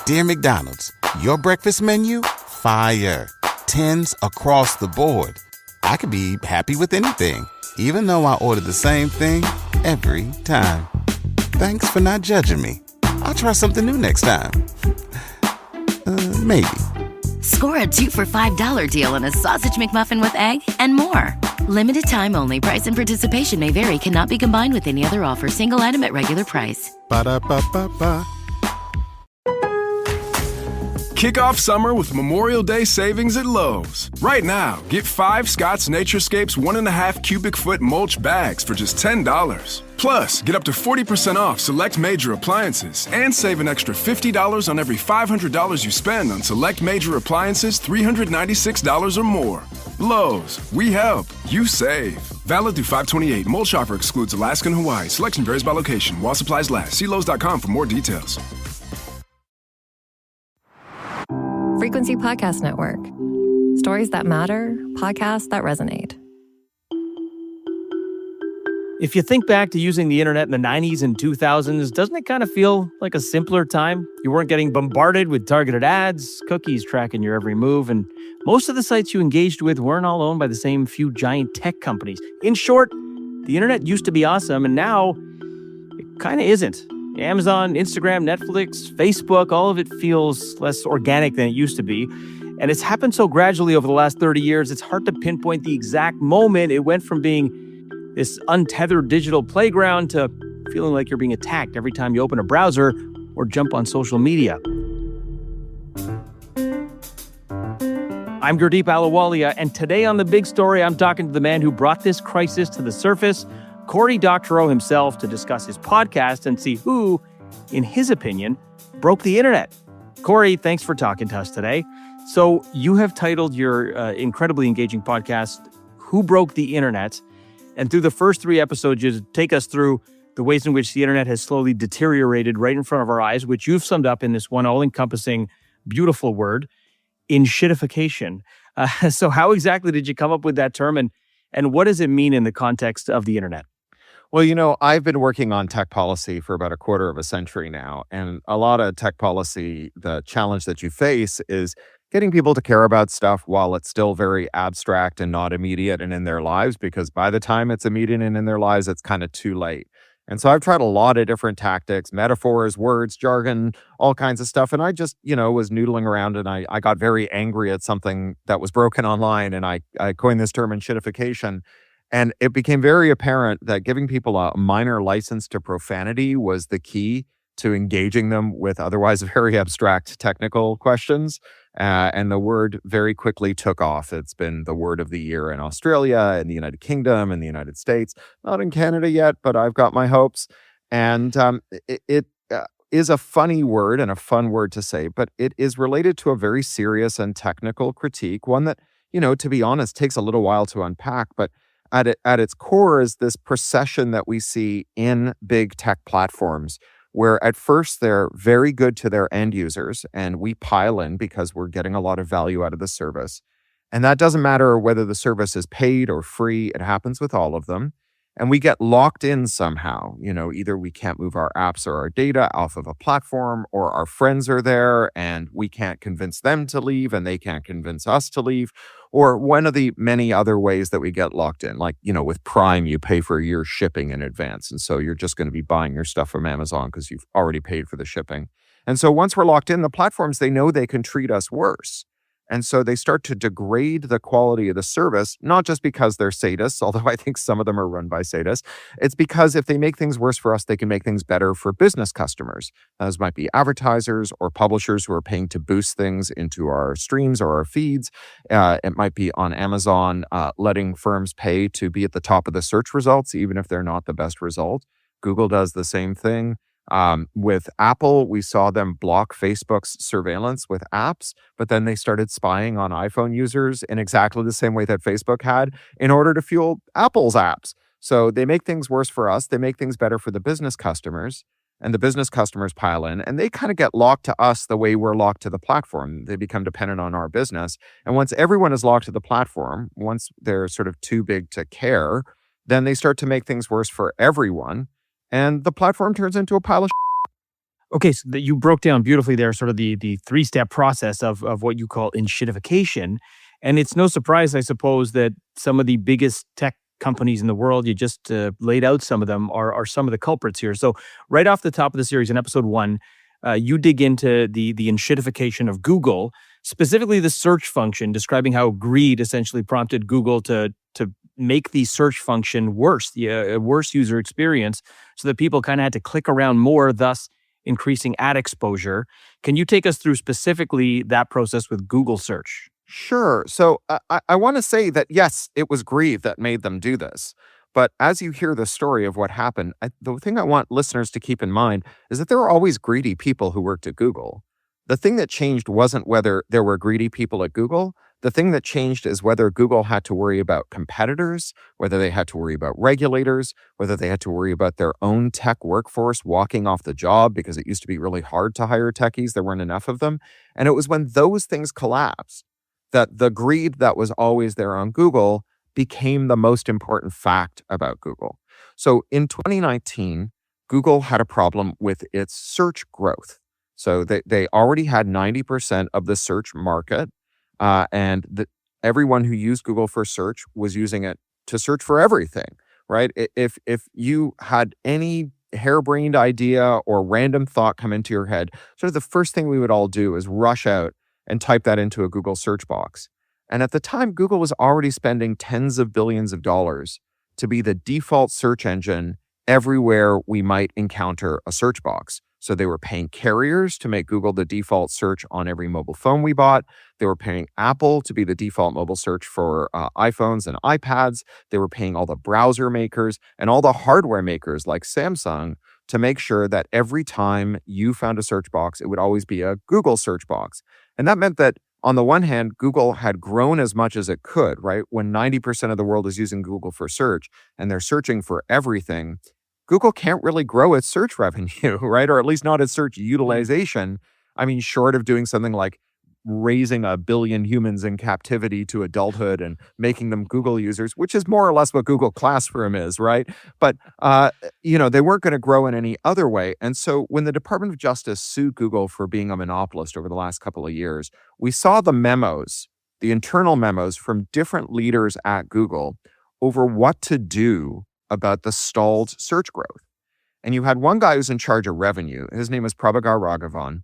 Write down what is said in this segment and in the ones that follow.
Dear McDonald's, your breakfast menu? Fire. 10s across the board. I could be happy with anything, even though I order the same thing every time. Thanks for not judging me. I'll try something new next time. Maybe. Score a 2 for $5 deal on a sausage McMuffin with egg and more. Limited time only. Price and participation may vary. Cannot be combined with any other offer. Single item at regular price. Ba-da-ba-ba-ba. Kick off summer with Memorial Day savings at Lowe's. Right now, get 5 Scott's Naturescapes 1.5 cubic foot mulch bags for just $10. Plus, get up to 40% off select major appliances and save an extra $50 on every $500 you spend on select major appliances $396 or more. Lowe's, we help, you save. Valid through 5/28. Mulch offer excludes Alaska and Hawaii. Selection varies by location. While supplies last. See Lowe's.com for more details. Frequency Podcast Network. Stories that matter, podcasts that resonate. If you think back to using the internet in the 90s and 2000s, doesn't it kind of feel like a simpler time? You weren't getting bombarded with targeted ads, cookies tracking your every move, and most of the sites you engaged with weren't all owned by the same few giant tech companies. In short, the internet used to be awesome, and now it kind of isn't. Amazon, Instagram, Netflix, Facebook, all of it feels less organic than it used to be. And it's happened so gradually over the last 30 years, it's hard to pinpoint the exact moment it went from being this untethered digital playground to feeling like you're being attacked every time you open a browser or jump on social media. I'm Gurdeep Ahluwalia, and today on The Big Story, I'm talking to the man who brought this crisis to the surface, Cory Doctorow himself, to discuss his podcast and see who, in his opinion, broke the internet. Cory, thanks for talking to us today. So you have titled your incredibly engaging podcast, Who Broke the Internet? And through the first 3 episodes, you take us through the ways in which the internet has slowly deteriorated right in front of our eyes, which you've summed up in this one all-encompassing, beautiful word, enshitification. So how exactly did you come up with that term, and what does it mean in the context of the internet? Well, you know, I've been working on tech policy for about a quarter of a century now, and a lot of tech policy, the challenge that you face is getting people to care about stuff while it's still very abstract and not immediate and in their lives, because by the time it's immediate and in their lives, it's kind of too late. And so I've tried a lot of different tactics, metaphors, words, jargon, all kinds of stuff. And I just, was noodling around, and I got very angry at something that was broken online, and I coined this term enshitification. And it became very apparent that giving people a minor license to profanity was the key to engaging them with otherwise very abstract technical questions. And the word very quickly took off. It's been the word of the year in Australia, in the United Kingdom, in the United States, not in Canada yet, but I've got my hopes. And it is a funny word and a fun word to say, but it is related to a very serious and technical critique, one that, to be honest, takes a little while to unpack, but at its core is this procession that we see in big tech platforms, where at first they're very good to their end users, and we pile in because we're getting a lot of value out of the service. And that doesn't matter whether the service is paid or free, it happens with all of them. And we get locked in somehow. Either we can't move our apps or our data off of a platform, or our friends are there and we can't convince them to leave and they can't convince us to leave, or one of the many other ways that we get locked in. Like, with Prime, you pay for a year's shipping in advance. And so you're just going to be buying your stuff from Amazon because you've already paid for the shipping. And so once we're locked in, the platforms, they know they can treat us worse. And so they start to degrade the quality of the service, not just because they're sadists, although I think some of them are run by sadists. It's because if they make things worse for us, they can make things better for business customers. Those might be advertisers or publishers who are paying to boost things into our streams or our feeds. It might be on Amazon, letting firms pay to be at the top of the search results, even if they're not the best result. Google does the same thing. With Apple, we saw them block Facebook's surveillance with apps, but then they started spying on iPhone users in exactly the same way that Facebook had in order to fuel Apple's apps. So they make things worse for us. They make things better for the business customers, and the business customers pile in, and they kind of get locked to us the way we're locked to the platform. They become dependent on our business. And once everyone is locked to the platform, once they're sort of too big to care, then they start to make things worse for everyone. And the platform turns into a pile of shit. Okay, so you broke down beautifully there sort of the three-step process of what you call enshitification. And it's no surprise, I suppose, that some of the biggest tech companies in the world, you just laid out some of them, are some of the culprits here. So right off the top of the series in episode 1, you dig into the enshitification of Google, specifically the search function, describing how greed essentially prompted Google to make the search function worse, a worse user experience, so that people kind of had to click around more, thus increasing ad exposure. Can you take us through specifically that process with Google search? Sure. So I want to say that, yes, it was greed that made them do this. But as you hear the story of what happened, the thing I want listeners to keep in mind is that there were always greedy people who worked at Google. The thing that changed wasn't whether there were greedy people at Google. The thing that changed is whether Google had to worry about competitors, whether they had to worry about regulators, whether they had to worry about their own tech workforce walking off the job because it used to be really hard to hire techies. There weren't enough of them. And it was when those things collapsed that the greed that was always there on Google became the most important fact about Google. So in 2019, Google had a problem with its search growth. So they already had 90% of the search market, and everyone who used Google for search was using it to search for everything, right? If you had any harebrained idea or random thought come into your head, sort of the first thing we would all do is rush out and type that into a Google search box. And at the time, Google was already spending tens of billions of dollars to be the default search engine everywhere we might encounter a search box. So they were paying carriers to make Google the default search on every mobile phone we bought. They were paying Apple to be the default mobile search for iPhones and iPads. They were paying all the browser makers and all the hardware makers like Samsung to make sure that every time you found a search box, it would always be a Google search box. And that meant that on the one hand, Google had grown as much as it could, right? When 90% of the world is using Google for search and they're searching for everything, Google can't really grow its search revenue, right? Or at least not its search utilization. I mean, short of doing something like raising 1 billion humans in captivity to adulthood and making them Google users, which is more or less what Google Classroom is, right? But, they weren't going to grow in any other way. And so when the Department of Justice sued Google for being a monopolist over the last couple of years, we saw the memos, the internal memos from different leaders at Google over what to do about the stalled search growth. And you had one guy who's in charge of revenue. His name was Prabhakar Raghavan.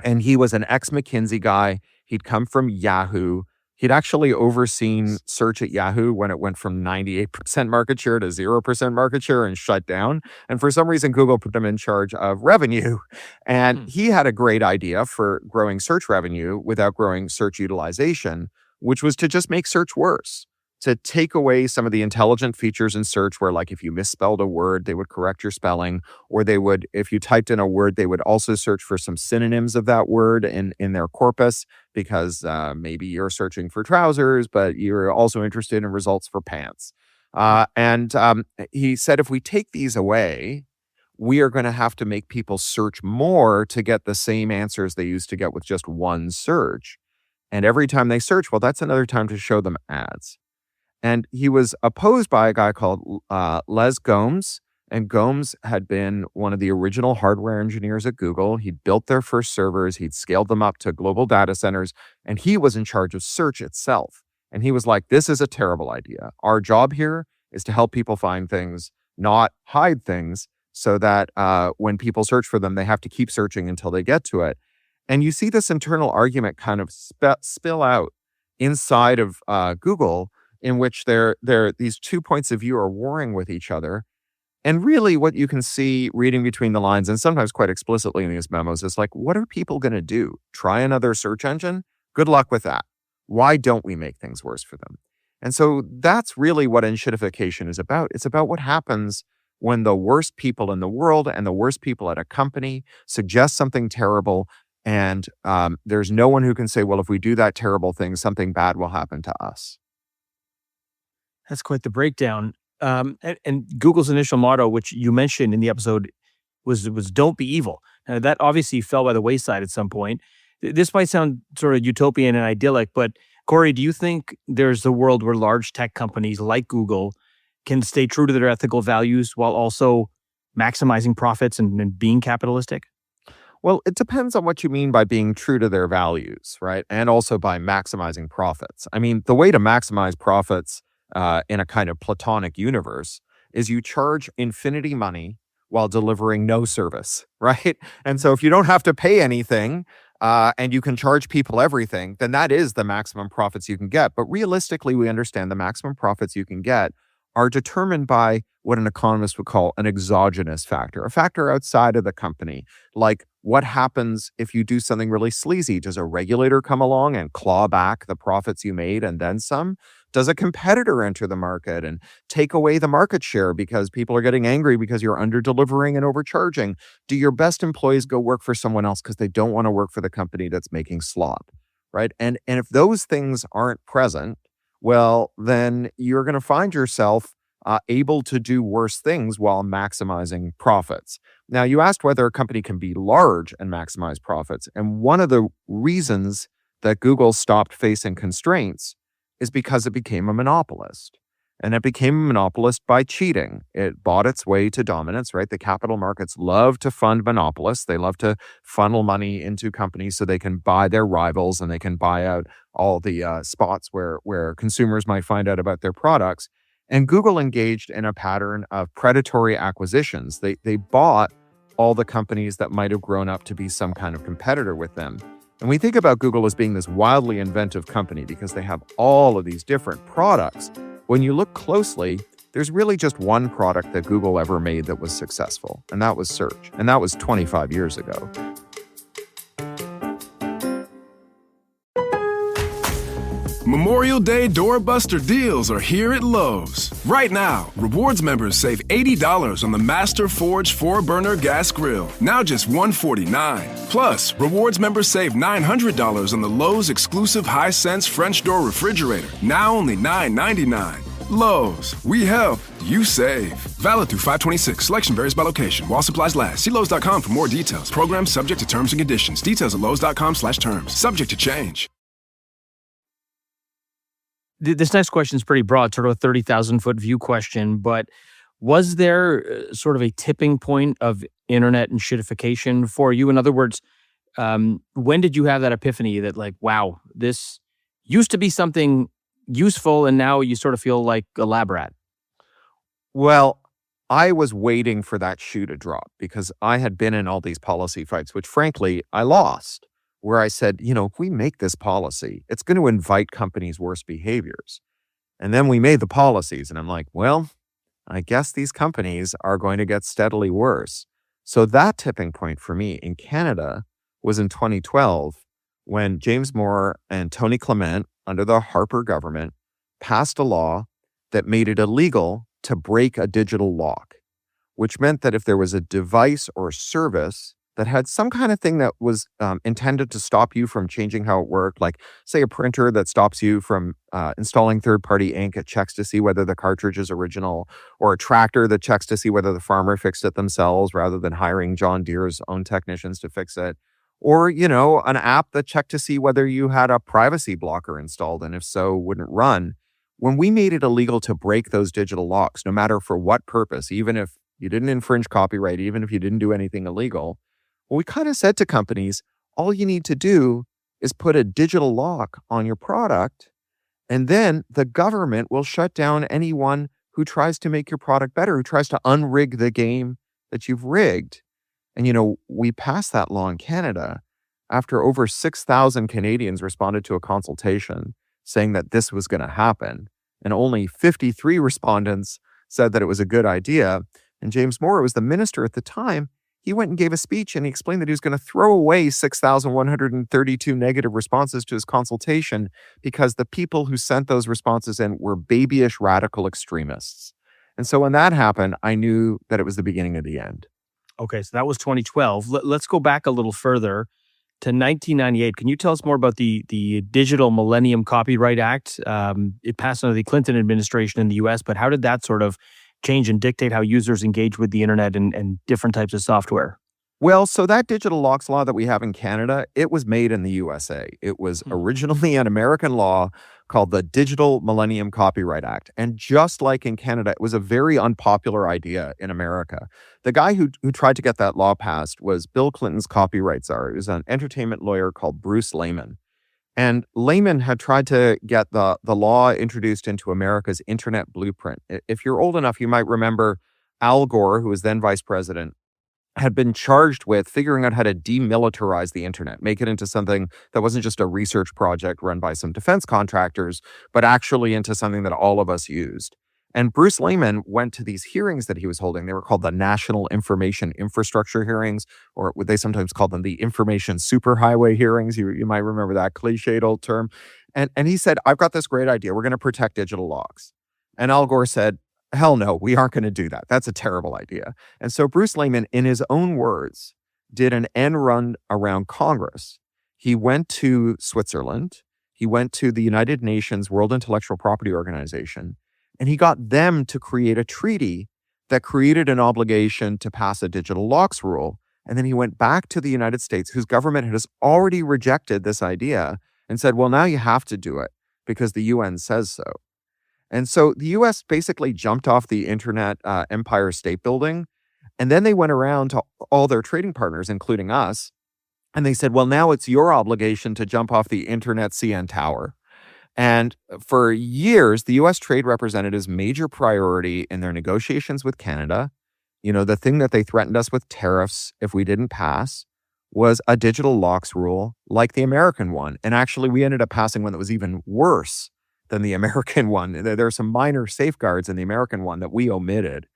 And he was an ex-McKinsey guy. He'd come from Yahoo. He'd actually overseen search at Yahoo when it went from 98% market share to 0% market share and shut down. And for some reason, Google put him in charge of revenue. And he had a great idea for growing search revenue without growing search utilization, which was to just make search worse. To take away some of the intelligent features in search where, like, if you misspelled a word, they would correct your spelling, or they would, if you typed in a word, they would also search for some synonyms of that word in their corpus, because maybe you're searching for trousers, but you're also interested in results for pants. And he said, if we take these away, we are going to have to make people search more to get the same answers they used to get with just one search. And every time they search, well, that's another time to show them ads. And he was opposed by a guy called Les Gomes. And Gomes had been one of the original hardware engineers at Google. He'd built their first servers. He'd scaled them up to global data centers. And he was in charge of search itself. And he was like, this is a terrible idea. Our job here is to help people find things, not hide things, so that when people search for them, they have to keep searching until they get to it. And you see this internal argument kind of spill out inside of Google, in which these two points of view are warring with each other. And really what you can see reading between the lines, and sometimes quite explicitly in these memos, is like, what are people going to do? Try another search engine? Good luck with that. Why don't we make things worse for them? And so that's really what enshitification is about. It's about what happens when the worst people in the world and the worst people at a company suggest something terrible, and there's no one who can say, well, if we do that terrible thing, something bad will happen to us. That's quite the breakdown. And Google's initial motto, which you mentioned in the episode, was "Don't be evil." Now, that obviously fell by the wayside at some point. This might sound sort of utopian and idyllic, but Cory, do you think there's a world where large tech companies like Google can stay true to their ethical values while also maximizing profits and being capitalistic? Well, it depends on what you mean by being true to their values, right? And also by maximizing profits. I mean, the way to maximize profits in a kind of platonic universe is you charge infinity money while delivering no service, right? And so if you don't have to pay anything and you can charge people everything, then that is the maximum profits you can get. But realistically, we understand the maximum profits you can get are determined by what an economist would call an exogenous factor, a factor outside of the company. Like, what happens if you do something really sleazy? Does a regulator come along and claw back the profits you made and then some? Does a competitor enter the market and take away the market share because people are getting angry because you're under-delivering and overcharging? Do your best employees go work for someone else because they don't want to work for the company that's making slop, right? And if those things aren't present, well, then you're going to find yourself able to do worse things while maximizing profits. Now, you asked whether a company can be large and maximize profits. And one of the reasons that Google stopped facing constraints is because it became a monopolist. And it became a monopolist by cheating. It bought its way to dominance, right? The capital markets love to fund monopolists. They love to funnel money into companies so they can buy their rivals and they can buy out all the spots where consumers might find out about their products. And Google engaged in a pattern of predatory acquisitions. They bought all the companies that might have grown up to be some kind of competitor with them. And we think about Google as being this wildly inventive company because they have all of these different products. When you look closely, there's really just one product that Google ever made that was successful, and that was search. And that was 25 years ago. Memorial Day doorbuster deals are here at Lowe's. Right now, Rewards members save $80 on the Master Forge 4-burner gas grill, now just $149. Plus, Rewards members save $900 on the Lowe's exclusive Hisense French door refrigerator, now only $999. Lowe's, we help, you save. Valid through 5/26. Selection varies by location. While supplies last. See Lowe's.com for more details. Program subject to terms and conditions. Details at Lowe's.com/terms. Subject to change. This next question is pretty broad, sort of a 30,000-foot view question, but was there sort of a tipping point of internet enshitification for you? In other words, when did you have that epiphany that like, wow, this used to be something useful and now you sort of feel like a lab rat? Well, I was waiting for that shoe to drop because I had been in all these policy fights, which frankly, I lost. Where I said, if we make this policy, it's going to invite companies' worst behaviors. And then we made the policies and I'm like, well, I guess these companies are going to get steadily worse. So that tipping point for me in Canada was in 2012 when James Moore and Tony Clement, under the Harper government, passed a law that made it illegal to break a digital lock, which meant that if there was a device or service that had some kind of thing that was intended to stop you from changing how it worked, like say a printer that stops you from installing third-party ink, it checks to see whether the cartridge is original, or a tractor that checks to see whether the farmer fixed it themselves rather than hiring John Deere's own technicians to fix it, or, an app that checked to see whether you had a privacy blocker installed and if so, wouldn't run. When we made it illegal to break those digital locks, no matter for what purpose, even if you didn't infringe copyright, even if you didn't do anything illegal, well, we kind of said to companies, all you need to do is put a digital lock on your product, and then the government will shut down anyone who tries to make your product better, who tries to unrig the game that you've rigged. And, we passed that law in Canada after over 6,000 Canadians responded to a consultation saying that this was going to happen. And only 53 respondents said that it was a good idea. And James Moore was the minister at the time. He went and gave a speech and he explained that he was going to throw away 6,132 negative responses to his consultation because the people who sent those responses in were babyish radical extremists. And so when that happened, I knew that it was the beginning of the end. Okay, so that was 2012. Let's go back a little further to 1998. Can you tell us more about the Digital Millennium Copyright Act? It passed under the Clinton administration in the U.S., but how did that sort of change and dictate how users engage with the internet and different types of software? Well, so that digital locks law that we have in Canada, it was made in the USA. It was originally an American law called the Digital Millennium Copyright Act. And just like in Canada, it was a very unpopular idea in America. The guy who tried to get that law passed was Bill Clinton's copyright czar. He was an entertainment lawyer called Bruce Lehman. And Lehman had tried to get the law introduced into America's internet blueprint. If you're old enough, you might remember Al Gore, who was then vice president, had been charged with figuring out how to demilitarize the internet, make it into something that wasn't just a research project run by some defense contractors, but actually into something that all of us used. And Bruce Lehman went to these hearings that he was holding. They were called the National Information Infrastructure Hearings, or they sometimes call them the Information Superhighway Hearings. You might remember that cliched old term. And he said, I've got this great idea. We're going to protect digital logs. And Al Gore said, hell no, we aren't going to do that. That's a terrible idea. And so Bruce Lehman, in his own words, did an end run around Congress. He went to Switzerland. He went to the United Nations World Intellectual Property Organization, and he got them to create a treaty that created an obligation to pass a digital locks rule. And then he went back to the United States, whose government has already rejected this idea, and said, well, now you have to do it because the UN says so. And so the U.S. basically jumped off the internet Empire State Building, and then they went around to all their trading partners, including us, and they said, well, now it's your obligation to jump off the internet CN Tower. And for years, the U.S. Trade Representative's major priority in their negotiations with Canada, the thing that they threatened us with tariffs if we didn't pass, was a digital locks rule like the American one. And actually, we ended up passing one that was even worse than the American one. There are some minor safeguards in the American one that we omitted.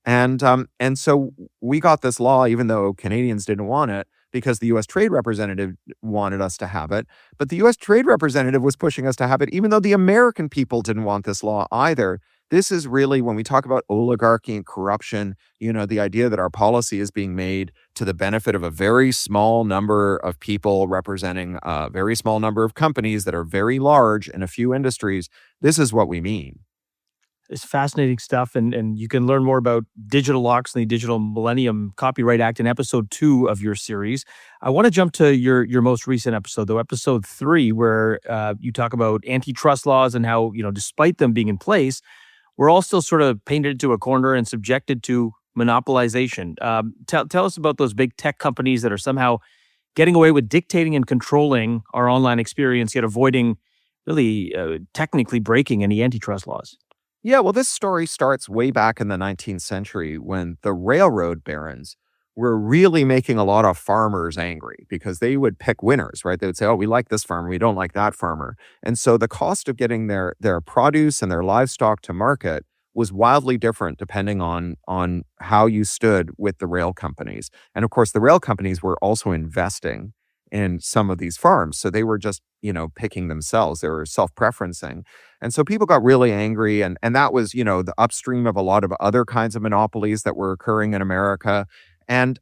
And so we got this law, even though Canadians didn't want it, because the U.S. Trade Representative wanted us to have it. But the U.S. Trade Representative was pushing us to have it, even though the American people didn't want this law either. This is really, when we talk about oligarchy and corruption, the idea that our policy is being made to the benefit of a very small number of people representing a very small number of companies that are very large in a few industries. This is what we mean. It's fascinating stuff, and you can learn more about digital locks and the Digital Millennium Copyright Act in episode 2 of your series. I want to jump to your most recent episode, though, episode 3, where you talk about antitrust laws and how, despite them being in place, we're all still sort of painted into a corner and subjected to monopolization. Tell us about those big tech companies that are somehow getting away with dictating and controlling our online experience, yet avoiding really technically breaking any antitrust laws. Yeah, well, this story starts way back in the 19th century when the railroad barons were really making a lot of farmers angry because they would pick winners, right? They would say, oh, we like this farmer, we don't like that farmer. And so the cost of getting their produce and their livestock to market was wildly different depending on how you stood with the rail companies. And of course, the rail companies were also investing in some of these farms. So they were just, picking themselves. They were self-preferencing. And so people got really angry. And that was, the upstream of a lot of other kinds of monopolies that were occurring in America. And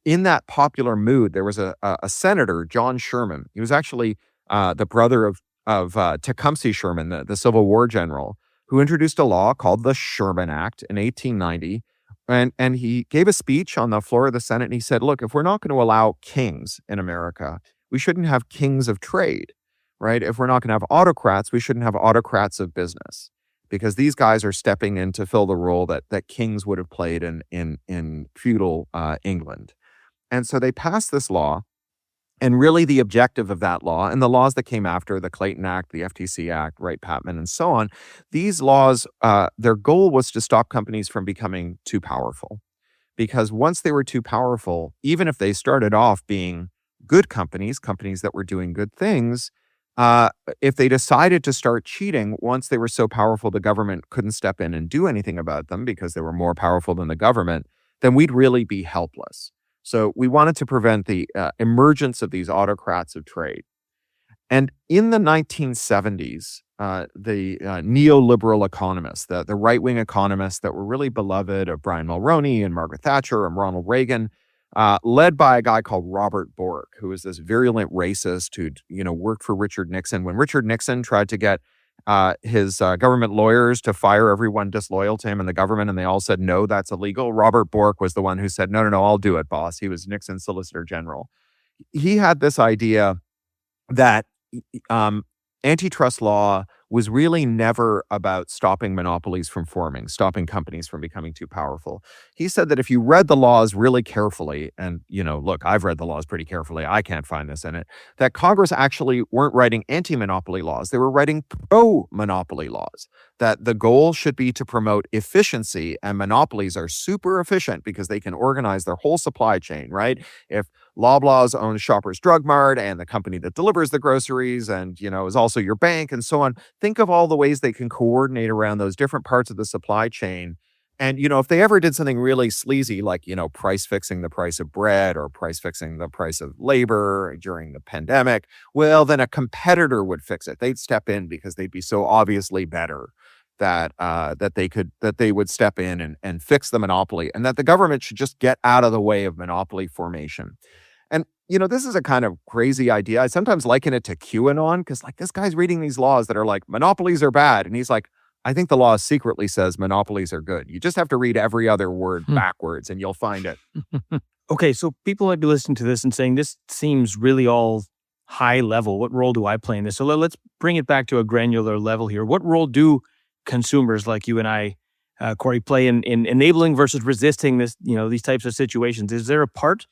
in that popular mood, there was a senator, John Sherman. He was actually the brother of Tecumseh Sherman, the Civil War general, who introduced a law called the Sherman Act in 1890. And he gave a speech on the floor of the Senate, and he said, look, if we're not going to allow kings in America, we shouldn't have kings of trade, right? If we're not going to have autocrats, we shouldn't have autocrats of business, because these guys are stepping in to fill the role that kings would have played in feudal England. And so they passed this law. And really the objective of that law, and the laws that came after, the Clayton Act, the FTC Act, Wright-Patman, and so on, these laws, their goal was to stop companies from becoming too powerful. Because once they were too powerful, even if they started off being good companies that were doing good things, if they decided to start cheating, once they were so powerful the government couldn't step in and do anything about them because they were more powerful than the government, then we'd really be helpless. So we wanted to prevent the emergence of these autocrats of trade. And in the 1970s, the neoliberal economists, the right-wing economists that were really beloved of Brian Mulroney and Margaret Thatcher and Ronald Reagan, led by a guy called Robert Bork, who was this virulent racist who'd, worked for Richard Nixon. When Richard Nixon tried to get his government lawyers to fire everyone disloyal to him in the government, and they all said, no, that's illegal. Robert Bork was the one who said, no, I'll do it, boss. He was Nixon's Solicitor General. He had this idea that antitrust law was really never about stopping monopolies from forming, stopping companies from becoming too powerful. He said that if you read the laws really carefully, and, look, I've read the laws pretty carefully, I can't find this in it, that Congress actually weren't writing anti-monopoly laws, they were writing pro-monopoly laws, that the goal should be to promote efficiency, and monopolies are super efficient because they can organize their whole supply chain, right? If Loblaws owns Shoppers Drug Mart and the company that delivers the groceries and, is also your bank and so on, think of all the ways they can coordinate around those different parts of the supply chain. And, if they ever did something really sleazy, like, price fixing the price of bread or price fixing the price of labor during the pandemic, well, then a competitor would fix it. They'd step in because they'd be so obviously better that they would step in and fix the monopoly, and that the government should just get out of the way of monopoly formation. And, this is a kind of crazy idea. I sometimes liken it to QAnon, because this guy's reading these laws that are like, monopolies are bad. And he's like, I think the law secretly says monopolies are good. You just have to read every other word backwards and you'll find it. Okay, so people might be listening to this and saying, this seems really all high level. What role do I play in this? So let's bring it back to a granular level here. What role do consumers like you and I, Cory, play in enabling versus resisting this, these types of situations? Is there a part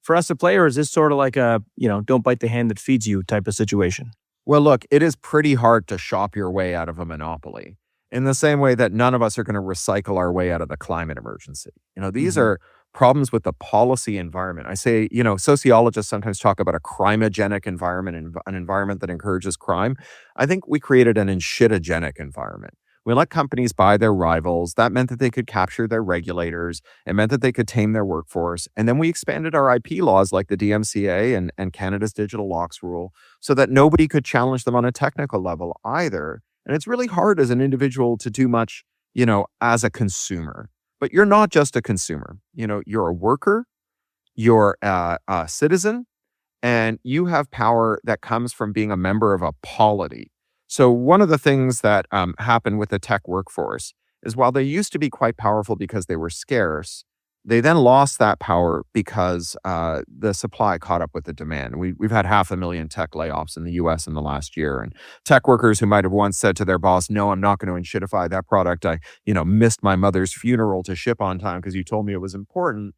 for us to play, or is this sort of like a, don't bite the hand that feeds you type of situation? Well, look, it is pretty hard to shop your way out of a monopoly, in the same way that none of us are going to recycle our way out of the climate emergency. These are problems with the policy environment. I say, sociologists sometimes talk about a crimogenic environment, an environment that encourages crime. I think we created an enshitogenic environment. We let companies buy their rivals. That meant that they could capture their regulators. It meant that they could tame their workforce. And then we expanded our IP laws like the DMCA and Canada's digital locks rule so that nobody could challenge them on a technical level either. And it's really hard as an individual to do much, as a consumer. But you're not just a consumer. You're a worker, you're a citizen, and you have power that comes from being a member of a polity. So one of the things that happened with the tech workforce is while they used to be quite powerful because they were scarce, they then lost that power because the supply caught up with the demand. We've had 500,000 tech layoffs in the US in the last year. And tech workers who might have once said to their boss, no, I'm not going to enshittify that product. I missed my mother's funeral to ship on time because you told me it was important.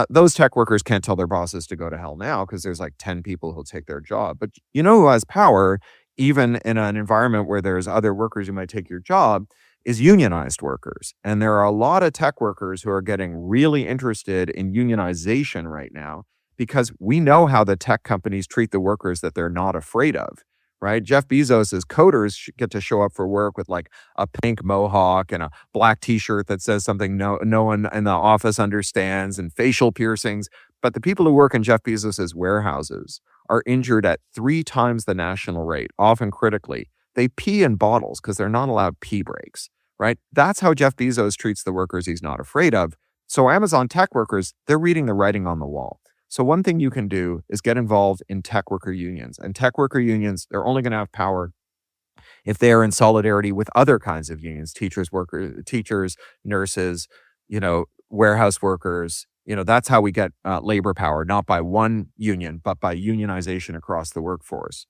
Those tech workers can't tell their bosses to go to hell now because there's like 10 people who'll take their job. But who has power, even in an environment where there's other workers who might take your job, is unionized workers. And there are a lot of tech workers who are getting really interested in unionization right now because we know how the tech companies treat the workers that they're not afraid of, right? Jeff Bezos's coders get to show up for work with like a pink mohawk and a black t-shirt that says something no one in the office understands and facial piercings. But the people who work in Jeff Bezos's warehouses are injured at 3 times the national rate, often critically. They pee in bottles because they're not allowed pee breaks, right? That's how Jeff Bezos treats the workers he's not afraid of. So Amazon tech workers, they're reading the writing on the wall. So one thing you can do is get involved in tech worker unions. And tech worker unions, they're only going to have power if they are in solidarity with other kinds of unions, teachers, nurses, warehouse workers. That's how we get labor power, not by one union, but by unionization across the workforce.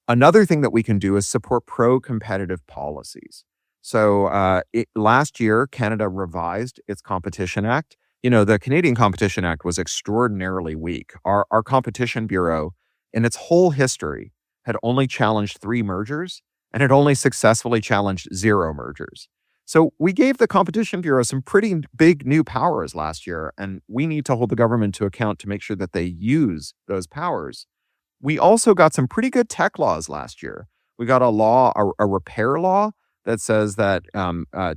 Another thing that we can do is support pro-competitive policies. So last year, Canada revised its Competition Act. The Canadian Competition Act was extraordinarily weak. Our Competition Bureau, in its whole history, had only challenged 3 mergers and had only successfully challenged 0 mergers. So we gave the Competition Bureau some pretty big new powers last year, and we need to hold the government to account to make sure that they use those powers. We also got some pretty good tech laws last year. We got a repair law that says that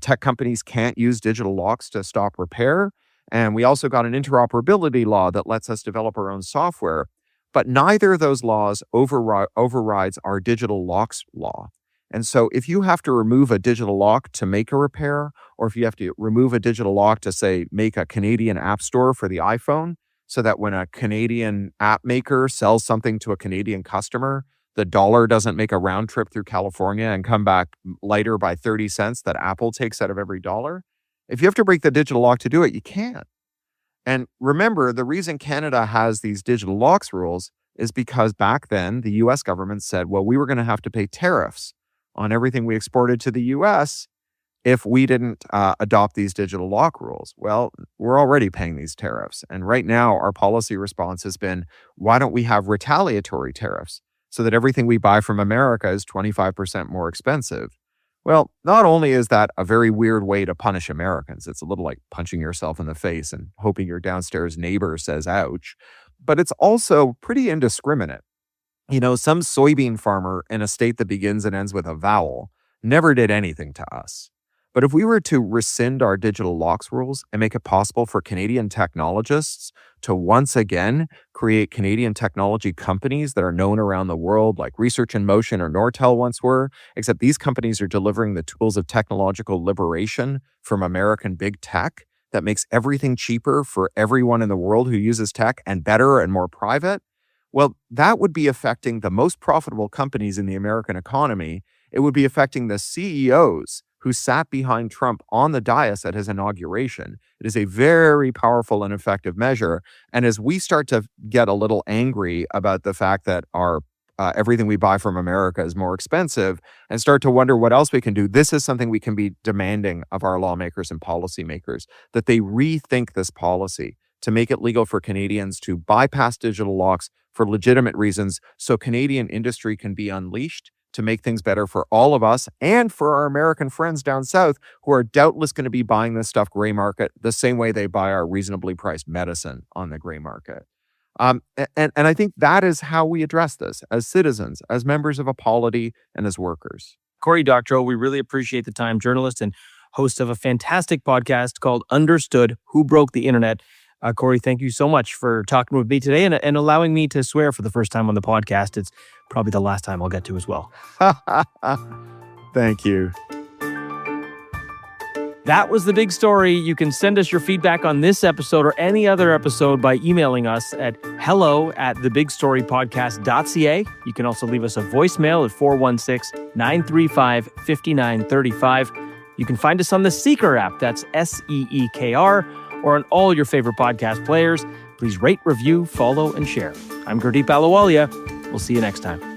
tech companies can't use digital locks to stop repair. And we also got an interoperability law that lets us develop our own software. But neither of those laws overrides our digital locks law. And so if you have to remove a digital lock to make a repair, or if you have to remove a digital lock to, say, make a Canadian app store for the iPhone, so that when a Canadian app maker sells something to a Canadian customer, the dollar doesn't make a round trip through California and come back lighter by 30 cents that Apple takes out of every dollar. If you have to break the digital lock to do it, you can't. And remember, the reason Canada has these digital locks rules is because back then the US government said, well, we were going to have to pay tariffs on everything we exported to the US if we didn't adopt these digital lock rules. Well, we're already paying these tariffs. And right now, our policy response has been, why don't we have retaliatory tariffs so that everything we buy from America is 25% more expensive? Well, not only is that a very weird way to punish Americans, it's a little like punching yourself in the face and hoping your downstairs neighbor says, ouch, but it's also pretty indiscriminate. You know, some soybean farmer in a state that begins and ends with a vowel never did anything to us. But if we were to rescind our digital locks rules and make it possible for Canadian technologists to once again create Canadian technology companies that are known around the world, like Research in Motion or Nortel once were, except these companies are delivering the tools of technological liberation from American big tech that makes everything cheaper for everyone in the world who uses tech and better and more private, well, that would be affecting the most profitable companies in the American economy. It would be affecting the CEOs who sat behind Trump on the dais at his inauguration. It is a very powerful and effective measure. And as we start to get a little angry about the fact that our everything we buy from America is more expensive and start to wonder what else we can do, this is something we can be demanding of our lawmakers and policymakers, that they rethink this policy to make it legal for Canadians to bypass digital locks for legitimate reasons so Canadian industry can be unleashed to make things better for all of us and for our American friends down south who are doubtless going to be buying this stuff gray market the same way they buy our reasonably priced medicine on the gray market. And I think that is how we address this as citizens, as members of a polity, and as workers. Cory Doctorow, we really appreciate the time. Journalist and host of a fantastic podcast called Understood, Who Broke the Internet. Cory, thank you so much for talking with me today and allowing me to swear for the first time on the podcast. It's probably the last time I'll get to as well. Thank you. That was The Big Story. You can send us your feedback on this episode or any other episode by emailing us at hello@thebigstorypodcast.ca. You can also leave us a voicemail at 416-935-5935. You can find us on the Seeker app, that's SEEKR, or on all your favorite podcast players. Please rate, review, follow, and share. I'm Gurdeep Ahluwalia. We'll see you next time.